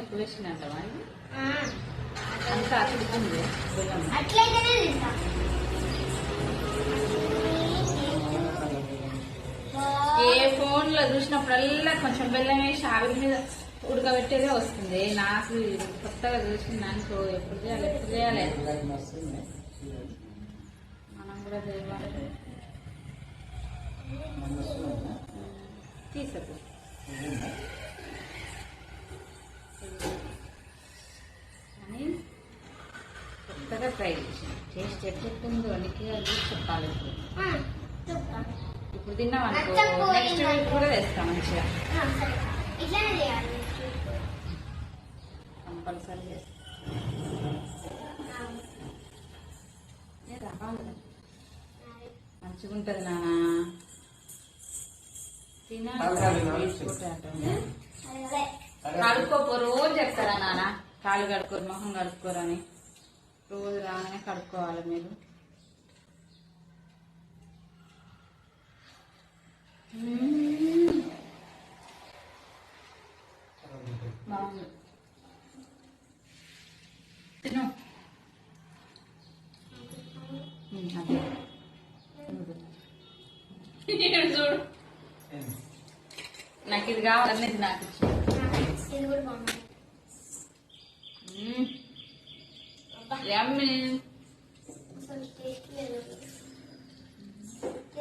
ఎక్కువ వేసిందంటవా అంతా అతుడుతుంది బెల్లం. ఏ ఫోన్ లో చూసినప్పుడల్లా కొంచెం బెల్లం వేసి ఆవిరి మీద ఉడకబెట్టేదే వస్తుంది. నాకు కొత్తగా చూసింది అనుకో ఎప్పుడు చేయాలి మనం కూడా చేయాలి. తీసుకో అని కొత్తగా ట్రై చేసాను. టేస్ట్ ఎట్లుందో నీకు అది చెప్పాలి. ఇప్పుడు తిన్నాం అనుకో నెక్స్ట్ వీక్ కూడా వేస్తాం మంచిగా కంపల్సరీ చేస్తాం. రావాలి మంచిగా ఉంటుంది నాన్న కడుక్కోపో. రోజు చెప్తారా నాన్న కాళ్ళు కడుక్కోరు మొహం కడుక్కోరని. రోజు రాగానే కడుక్కోవాలి మీరు. బాగుంది తిను. అదే చూడు నాకు ఇది కావాలనేది నాకు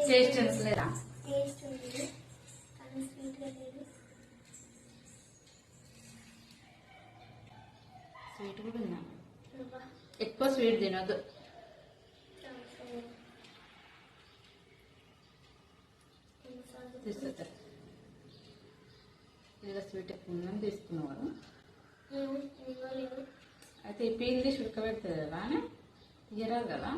టేస్ట్ లేదా స్వీట్ కూడా ఉందా? ఎక్కువ స్వీట్ తినొద్దు. తీసుకొచ్చా ఇలా స్వీట్ ఎక్కువ ఉందని తీసుకున్నవాడు. అయితే ఈ పీల్ తీసి ఉడకబెడుతుంది కదా తీయరాదు కదా.